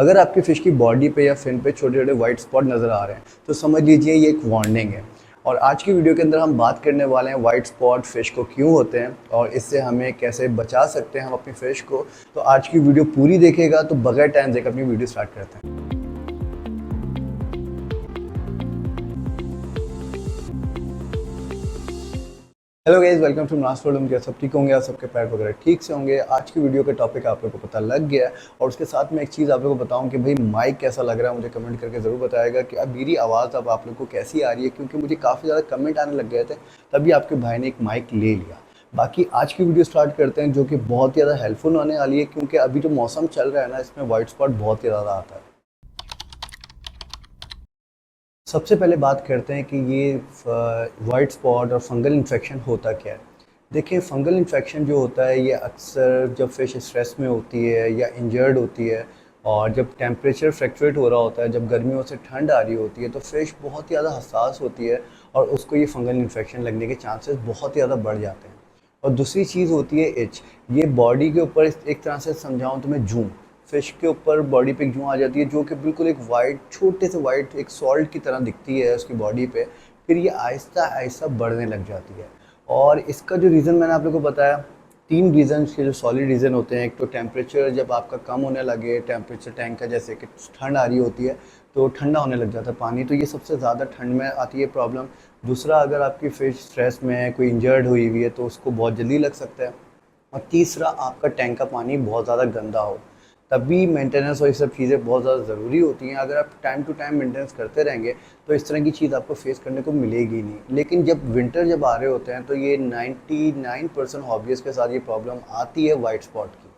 अगर आपकी फ़िश की बॉडी पे या फिन पे छोटे छोटे वाइट स्पॉट नज़र आ रहे हैं तो समझ लीजिए ये एक वार्निंग है। और आज की वीडियो के अंदर हम बात करने वाले हैं वाइट स्पॉट फ़िश को क्यों होते हैं और इससे हमें कैसे बचा सकते हैं हम अपनी फ़िश को। तो आज की वीडियो पूरी देखेगा तो बगैर टाइम देकर अपनी वीडियो स्टार्ट करते हैं। Hello guys, welcome to Nast world. क्या सब ठीक होंगे? आप सबके पैर वगैरह ठीक से होंगे। आज की वीडियो का टॉपिक आप लोगों को पता लग गया है और उसके साथ में एक चीज़ आप लोगों को बताऊं कि भाई माइक कैसा लग रहा है, मुझे कमेंट करके ज़रूर बताएगा कि अब मेरी आवाज़ अब आप लोगों को कैसी आ रही है, क्योंकि मुझे काफ़ी ज़्यादा कमेंट आने लग गए थे। तभी आपके भाई ने एक माइक ले लिया। बाकी आज की वीडियो स्टार्ट करते हैं जो कि बहुत ही ज़्यादा हेल्पफुल होने वाली है, क्योंकि अभी जो मौसम चल रहा है ना, इसमें वाइट स्पॉट बहुत ही ज़्यादा आता है। सबसे पहले बात करते हैं कि ये वाइट स्पॉट और फंगल इन्फेक्शन होता क्या है। देखिए, फंगल इन्फेक्शन जो होता है ये अक्सर जब फिश स्ट्रेस में होती है या इंजर्ड होती है और जब टेम्परेचर फ्लक्चुएट हो रहा होता है, जब गर्मियों से ठंड आ रही होती है, तो फिश बहुत ही ज़्यादा हसास होती है और उसको ये फंगल इन्फेक्शन लगने के चांसेस बहुत ही ज़्यादा बढ़ जाते हैं। और दूसरी चीज़ होती है इच। ये बॉडी के ऊपर एक तरह से समझाऊँ तो मैं जूं, फिश के ऊपर बॉडी पे एक जूं आ जाती है जो कि बिल्कुल एक वाइट, छोटे से वाइट एक सॉल्ट की तरह दिखती है उसकी बॉडी पे। फिर ये आहिस्ता आहिस्ता बढ़ने लग जाती है। और इसका जो रीज़न मैंने आप लोगों को बताया, तीन रीज़न के जो सॉलिड रीज़न होते हैं। एक तो टेम्परेचर जब आपका कम होने लगे, टेम्परेचर टैंक का जैसे कि ठंड आ रही होती है तो ठंडा होने लग जाता है पानी, तो ये सबसे ज़्यादा ठंड में आती है प्रॉब्लम। दूसरा, अगर आपकी फ़िश स्ट्रेस में है, कोई इंजर्ड हुई हुई है, तो उसको बहुत जल्दी लग सकता है। और तीसरा, आपका टैंक का पानी बहुत ज़्यादा गंदा हो, तभी मेंटेनेंस और ये सब चीज़ें बहुत ज़्यादा ज़रूरी होती हैं। अगर आप टाइम टू टाइम मेंटेनेंस करते रहेंगे तो इस तरह की चीज़ आपको फेस करने को मिलेगी ही नहीं। लेकिन जब विंटर जब आ रहे होते हैं तो ये 99% हॉबीज़ के साथ ये प्रॉब्लम आती है वाइट स्पॉट की।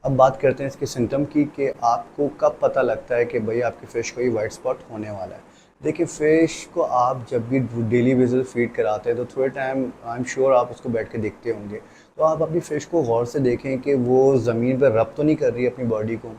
अब बात करते हैं इसके सिम्टम की कि आपको कब पता लगता है कि भाई आपकी फ़िश को ये वाइट स्पॉट होने वाला है। देखिए, फ़िश को आप जब भी डेली बेसिस फीड कराते हैं तो थोड़े टाइम आई एम श्योर आप उसको बैठ के देखते होंगे। तो आप अपनी फ़िश को गौर से देखें कि वो ज़मीन पर रब तो नहीं कर रही है अपनी बॉडी को।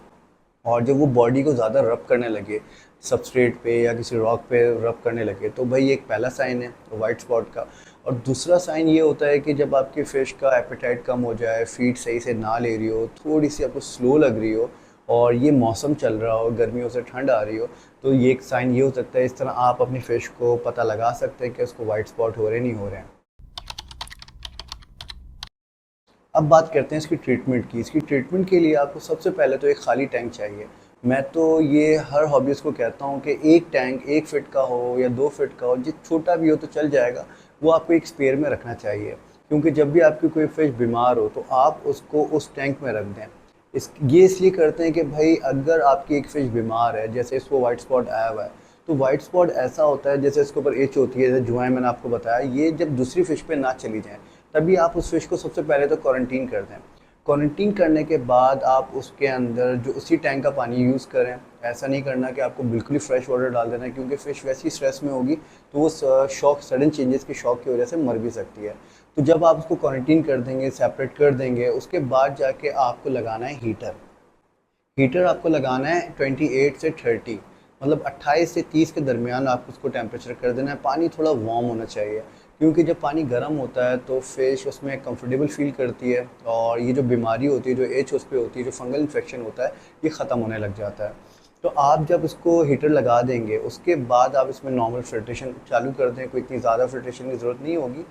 और जब वो बॉडी को ज़्यादा रब करने लगे, सबस्ट्रेट पे या किसी रॉक पे रब करने लगे, तो भाई एक पहला साइन है वाइट स्पॉट का। और दूसरा साइन ये होता है कि जब आपकी फ़िश का एपेटाइट कम हो जाए, फीड सही से ना ले रही हो, थोड़ी सी आपको स्लो लग रही हो और ये मौसम चल रहा हो, गर्मियों से ठंड आ रही हो, तो ये एक साइन ये हो सकता है। इस तरह आप अपनी फ़िश को पता लगा सकते हैं कि उसको वाइट स्पॉट हो रहे नहीं हो रहे हैं। अब बात करते हैं इसकी ट्रीटमेंट की। इसकी ट्रीटमेंट के लिए आपको सबसे पहले तो एक खाली टैंक चाहिए। मैं तो ये हर हॉबीज़ को कहता हूँ कि एक टैंक 1 फीट का हो या 2 फीट का हो, जित छोटा भी हो तो चल जाएगा, वो आपको एक स्पेयर में रखना चाहिए। क्योंकि जब भी आपकी कोई फ़िश बीमार हो तो आप उसको उस टैंक में रख दें। ये इसलिए करते हैं कि भाई अगर आपकी एक फ़िश बीमार है, जैसे इसको वाइट स्पॉट आया हुआ है, तो वाइट स्पॉट ऐसा होता है जैसे इसके ऊपर एच होती है, जैसे जुआएं मैंने आपको बताया, ये जब दूसरी फ़िश पे ना चली जाएँ, तभी आप उस फ़िश को सबसे पहले तो क्वारंटीन कर दें। क्वारंटीन करने के बाद आप उसके अंदर जो उसी टैंक का पानी यूज़ करें। ऐसा नहीं करना कि आपको बिल्कुल ही फ्रेश वाटर डाल देना है, क्योंकि फ़िश वैसी स्ट्रेस में होगी तो वो शॉक, सडन चेंजेस के शॉक की वजह से मर भी सकती है। तो जब आप उसको क्वारंटीन कर देंगे, सेपरेट कर देंगे, उसके बाद जाके आपको लगाना है हीटर। हीटर आपको लगाना है 28 से 30, मतलब 28 से 30 के दरमियान आप उसको टेम्परेचर कर देना है। पानी थोड़ा वार्म होना चाहिए, क्योंकि जब पानी गर्म होता है तो फिश उसमें कंफर्टेबल फील करती है और ये जो बीमारी होती है, जो एच उस पर होती है, जो फंगल इन्फेक्शन होता है, ये ख़त्म होने लग जाता है। तो आप जब इसको हीटर लगा देंगे उसके बाद आप इसमें नॉर्मल फिल्ट्रेशन चालू कर दें। कोई इतनी ज़्यादा फिल्ट्रेशन की ज़रूरत नहीं होगी,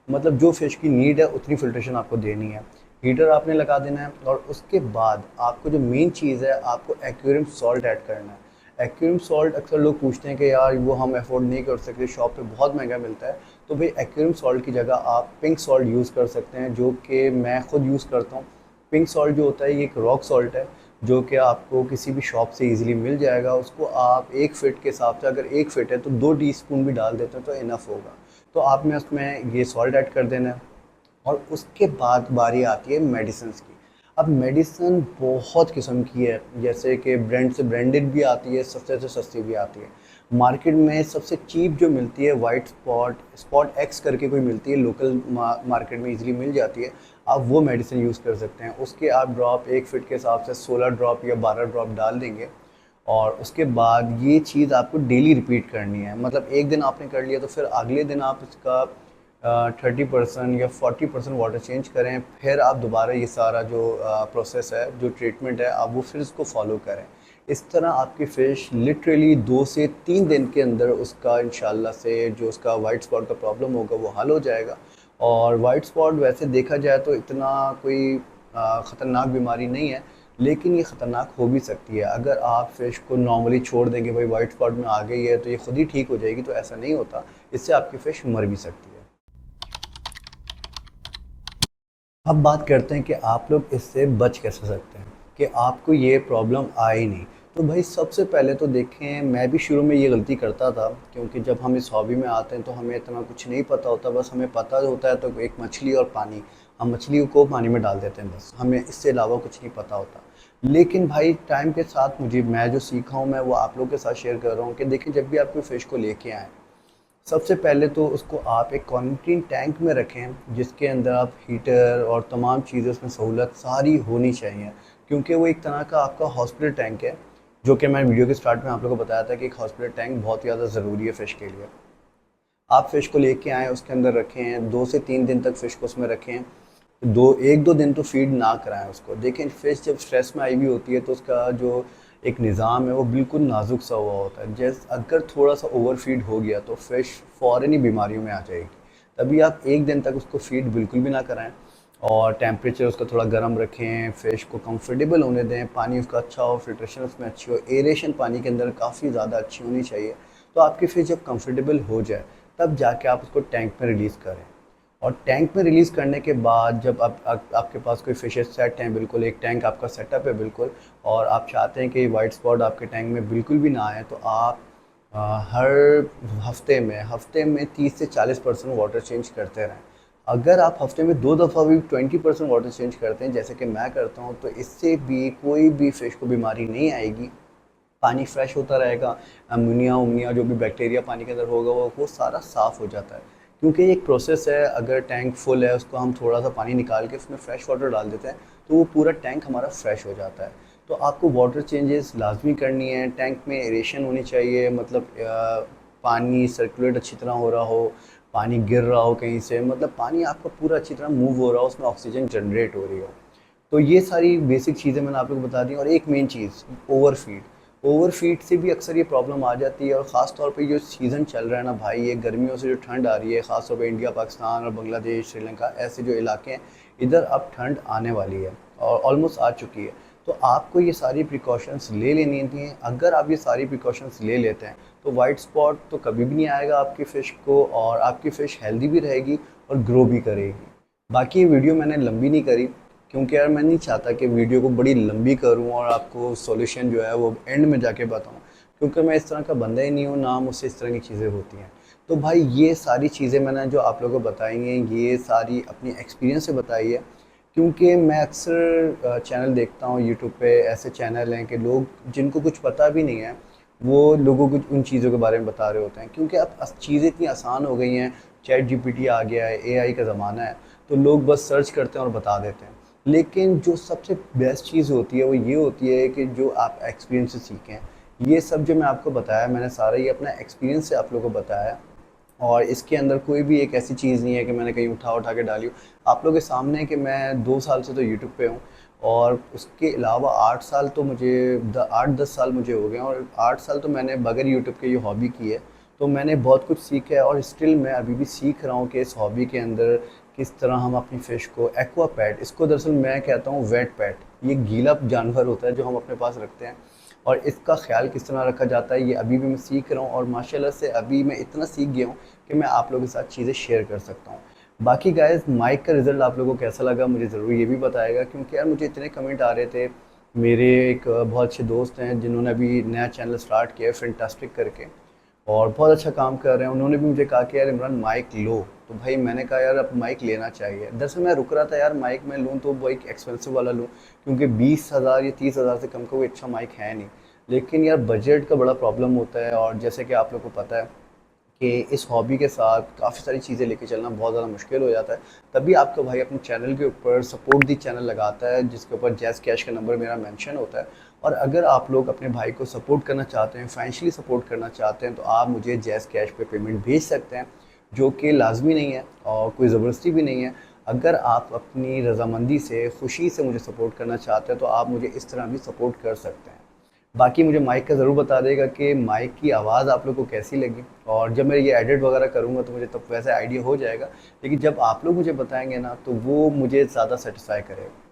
मतलब जो फ़िश की नीड है उतनी फ़िल्ट्रेशन आपको देनी है। हीटर आपने लगा देना है और उसके बाद आपको जो मेन चीज़ है, आपको एक्वेरियम सॉल्ट ऐड करना है। एक्वेरियम सॉल्ट अक्सर लोग पूछते हैं कि यार वो हम अफोर्ड नहीं कर सकते, शॉप पे बहुत महंगा मिलता है। तो भाई एक्वेरियम सॉल्ट की जगह आप पिंक सॉल्ट यूज़ कर सकते हैं, जो कि मैं खुद यूज़ करता हूँ। पिंक सॉल्ट जो होता है ये एक रॉक सॉल्ट है, जो कि आपको किसी भी शॉप से इजीली मिल जाएगा। उसको आप 1 फीट के हिसाब से, अगर 1 फीट है तो 2 टीस्पून भी डाल देते हैं तो इनफ होगा। तो आपने उसमें ये सॉल्ट ऐड कर देना है। और उसके बाद बारी आती है मेडिसिन्स की। अब मेडिसिन बहुत किस्म की है, जैसे कि ब्रांड से ब्रांडेड भी आती है, सस्ते से सस्ती भी आती है। मार्केट में सबसे चीप जो मिलती है वाइट स्पॉट, स्पॉट एक्स करके कोई मिलती है, लोकल मार्केट में इजीली मिल जाती है। आप वो मेडिसिन यूज़ कर सकते हैं। उसके आप ड्रॉप 1 फीट के हिसाब से 16 ड्रॉप या 12 ड्रॉप डाल देंगे। और उसके बाद ये चीज़ आपको डेली रिपीट करनी है। मतलब एक दिन आपने कर लिया तो फिर अगले दिन आप इसका 30% या 40% वाटर चेंज करें, फिर आप दोबारा ये सारा जो प्रोसेस है, जो ट्रीटमेंट है, आप वो फिर इसको फॉलो करें। इस तरह आपकी फ़िश लिटरली 2 से 3 दिन के अंदर उसका इंशाल्लाह से जो उसका वाइट स्पॉट का प्रॉब्लम होगा वो हल हो जाएगा। और वाइट स्पॉट वैसे देखा जाए तो इतना कोई ख़तरनाक बीमारी नहीं है, लेकिन ये ख़तरनाक हो भी सकती है। अगर आप फ़िश को नॉर्मली छोड़ देंगे, भाई वाइट स्पॉट में आ गई है तो ये खुद ही ठीक हो जाएगी, तो ऐसा नहीं होता। इससे आपकी फ़िश मर भी सकती है। अब बात करते हैं कि आप लोग इससे बच कैसे सकते हैं, कि आपको ये प्रॉब्लम आए ही नहीं। तो भाई सबसे पहले तो देखें, मैं भी शुरू में ये गलती करता था, क्योंकि जब हम इस हॉबी में आते हैं तो हमें इतना कुछ नहीं पता होता, बस हमें पता होता है तो एक मछली और पानी, हम मछली को पानी में डाल देते हैं, बस हमें इससे अलावा कुछ नहीं पता होता। लेकिन भाई टाइम के साथ मुझे, मैं जो सीखा हूँ मैं वो आप लोगों के साथ शेयर कर रहा हूँ कि देखिए, जब भी आप कोई फ़िश को लेके आएँ, सबसे पहले तो उसको आप एक क्वारंटीन टैंक में रखें, जिसके अंदर आप हीटर और तमाम चीज़ें, उसमें सहूलत सारी होनी चाहिए, क्योंकि वो एक तरह का आपका हॉस्पिटल टैंक है। जो कि मैं वीडियो के स्टार्ट में आप लोगों को बताया था कि एक हॉस्पिटल टैंक बहुत ज़्यादा ज़रूरी है फ़िश के लिए। आप फ़िश को लेके आएँ, उसके अंदर रखें, 2 से 3 दिन तक फ़िश को उसमें रखें। 1-2 दिन तो फ़ीड ना कराएँ उसको। देखें, फ़िश जब स्ट्रेस में आई हुई होती है तो उसका जो एक निज़ाम है वो बिल्कुल नाज़ुक सा हुआ होता है। अगर थोड़ा-सा ओवर फ़ीड हो गया तो फ़िश फ़ौरन ही बीमारियों में आ जाएगी। तभी आप 1 दिन तक उसको फ़ीड बिल्कुल भी ना कराएँ, और टेम्परेचर उसका थोड़ा गर्म रखें, फ़िश को कंफर्टेबल होने दें, पानी उसका अच्छा हो, फ़िल्ट्रेशन उसमें अच्छी हो, एरेशन पानी के अंदर काफ़ी ज़्यादा अच्छी होनी चाहिए। तो आपकी फ़िश जब कंफर्टेबल हो जाए, तब जाके आप उसको टैंक में रिलीज़ करें। और टैंक में रिलीज़ करने के बाद जब आपके पास कोई फ़िशेज़ सेट हैं, बिल्कुल एक टैंक आपका सेटअप है बिल्कुल, और आप चाहते हैं कि वाइट स्पॉट आपके टैंक में बिल्कुल भी ना आए, तो आप हर हफ्ते में 30 से 40% वाटर चेंज करते रहें। अगर आप हफ्ते में 2 दफ़ा भी 20% वाटर चेंज करते हैं, जैसे कि मैं करता हूँ, तो इससे भी कोई भी फ़िश को बीमारी नहीं आएगी। पानी फ्रेश होता रहेगा, अमोनिया वमोनिया जो भी बैक्टीरिया पानी के अंदर होगा वो सारा साफ़ हो जाता है। क्योंकि ये एक प्रोसेस है, अगर टैंक फुल है उसको हम थोड़ा सा पानी निकाल के उसमें फ्रेश वाटर डाल देते हैं, तो वो पूरा टैंक हमारा फ्रेश हो जाता है। तो आपको वाटर चेंजेस लाजमी करनी है, टैंक में एरेशन होनी चाहिए, मतलब पानी सर्कुलेट अच्छी तरह हो रहा हो, पानी गिर रहा हो कहीं से, मतलब पानी आपका पूरा अच्छी तरह मूव हो रहा हो, उसमें ऑक्सीजन जनरेट हो रही हो। तो ये सारी बेसिक चीज़ें मैंने आप लोगों को बता दी। और एक मेन चीज़, ओवरफीड। ओवरफीड से भी अक्सर ये प्रॉब्लम आ जाती है, और ख़ास तौर पे जो सीज़न चल रहा है ना भाई, ये गर्मियों से जो ठंड आ रही है, ख़ास तौर पे इंडिया, पाकिस्तान और बांग्लादेश, श्रीलंका, ऐसे जो इलाके हैं, इधर अब ठंड आने वाली है और ऑलमोस्ट आ चुकी है। तो आपको ये सारी प्रिकॉशंस ले लेनी थी। अगर आप ये सारी प्रिकॉशंस ले लेते हैं तो वाइट स्पॉट तो कभी भी नहीं आएगा आपकी फ़िश को, और आपकी फ़िश हेल्दी भी रहेगी और ग्रो भी करेगी। बाकी ये वीडियो मैंने लंबी नहीं करी, क्योंकि यार मैं नहीं चाहता कि वीडियो को बड़ी लंबी करूं और आपको सॉल्यूशन जो है वो एंड में जाके बताऊं, क्योंकि मैं इस तरह का बंदा ही नहीं हूं, ना मुझसे इस तरह की चीज़ें होती हैं। तो भाई ये सारी चीज़ें मैंने जो आप लोगों को बताई हैं, ये सारी अपनी एक्सपीरियंस से बताई है। क्योंकि मैं अक्सर चैनल देखता हूँ यूट्यूब पे, ऐसे चैनल हैं कि लोग जिनको कुछ पता भी नहीं है, वो लोगों को उन चीज़ों के बारे में बता रहे होते हैं, क्योंकि अब चीज़ें इतनी आसान हो गई हैं। चैट जीपीटी आ गया है, एआई का ज़माना है, तो लोग बस सर्च करते हैं और बता देते हैं। लेकिन जो सबसे बेस्ट चीज़ होती है वो ये होती है कि जो आप एक्सपीरियंस से सीखें। ये सब जो मैं आपको बताया, मैंने सारा ये अपना एक्सपीरियंस से आप लोगों को बताया, और इसके अंदर कोई भी एक ऐसी चीज़ नहीं है कि मैंने कहीं उठा उठा के डाली हो। आप लोगों के सामने है कि मैं 2 साल से तो यूट्यूब पे हूँ, और उसके अलावा 8 साल तो मुझे 8-10 साल मुझे हो गए हैं, और 8 साल तो मैंने बगैर यूट्यूब के ये हॉबी की है। तो मैंने बहुत कुछ सीखा है, और स्टिल मैं अभी भी सीख रहा हूँ कि इस हॉबी के अंदर किस तरह हम अपनी फ़िश को, एक्वा पैट, इसको दरअसल मैं कहता हूँ वेट पैट, ये गीला जानवर होता है जो हम अपने पास रखते हैं, और इसका ख्याल किस तरह रखा जाता है ये अभी भी मैं सीख रहा हूँ, और माशाल्लाह से अभी मैं इतना सीख गया हूँ कि मैं आप लोगों के साथ चीज़ें शेयर कर सकता हूँ। बाकी गाइस, माइक का रिज़ल्ट आप लोगों को कैसा लगा मुझे ज़रूर ये भी बताएगा, क्योंकि यार मुझे इतने कमेंट आ रहे थे। मेरे एक बहुत अच्छे दोस्त हैं जिन्होंने अभी नया चैनल स्टार्ट किया है फैंटास्टिक करके, और बहुत अच्छा काम कर रहे हैं। उन्होंने भी मुझे कहा कि यार इमरान माइक लो, तो भाई मैंने कहा यार अब माइक लेना चाहिए। दरअसल मैं रुक रहा था यार, माइक मैं लूँ तो वो एक एक्सपेंसिव वाला लूँ, क्योंकि 20,000 या 30,000 से कम का कोई अच्छा माइक है नहीं। लेकिन यार बजट का बड़ा प्रॉब्लम होता है, और जैसे कि आप लोग को पता है कि इस हॉबी के साथ काफ़ी सारी चीज़ें लेके चलना बहुत ज़्यादा मुश्किल हो जाता है। तभी आपका भाई अपने चैनल के ऊपर सपोर्ट दी चैनल लगाता है, जिसके ऊपर जैज़ कैश का नंबर मेरा मेंशन होता है। और अगर आप लोग अपने भाई को सपोर्ट करना चाहते हैं, फाइनेंशियली सपोर्ट करना चाहते हैं, तो आप मुझे जैज़ कैश पे पेमेंट भेज सकते हैं। जो कि लाजमी नहीं है और कोई ज़बरदस्ती भी नहीं है। अगर आप अपनी रज़ामंदी से, खुशी से मुझे सपोर्ट करना चाहते हैं तो आप मुझे इस तरह भी सपोर्ट कर सकते हैं। बाकी मुझे माइक का ज़रूर बता देगा कि माइक की आवाज़ आप लोग को कैसी लगी, और जब मैं ये एडिट वगैरह करूँगा तो मुझे तब वैसे आइडिया हो जाएगा, लेकिन जब आप लोग मुझे बताएंगे ना तो वो मुझे ज़्यादा सेटिस्फाई करेगा।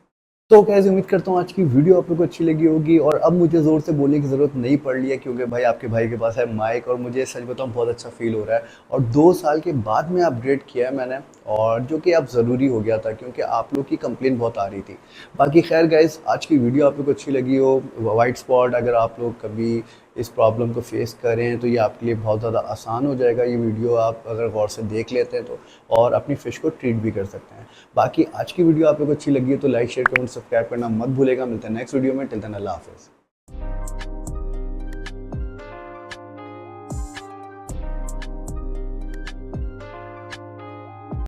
तो गाइस उम्मीद करता हूँ आज की वीडियो आप लोगों को अच्छी लगी होगी, और अब मुझे ज़ोर से बोलने की ज़रूरत नहीं पड़ रही है क्योंकि भाई आपके भाई के पास है माइक, और मुझे सच बताऊँ बहुत अच्छा फ़ील हो रहा है। और 2 साल के बाद में अपग्रेड किया है मैंने, और जो कि अब ज़रूरी हो गया था क्योंकि आप लोग की कंप्लेन बहुत आ रही थी। बाकी खैर गाइस आज की वीडियो आप लोग को अच्छी लगी हो, वाइट स्पॉट अगर आप लोग कभी इस प्रॉब्लम को फेस करें तो ये आपके लिए बहुत ज़्यादा आसान हो जाएगा। ये वीडियो आप अगर गौर से देख लेते हैं तो, और अपनी फ़िश को ट्रीट भी कर सकते हैं। बाकी आज की वीडियो आप लोगों को अच्छी लगी है तो लाइक शेयर कमेंट सब्सक्राइब करना मत भूलेगा। मिलते हैं नेक्स्ट वीडियो में। टिल देन अल्लाह हाफ़िज़।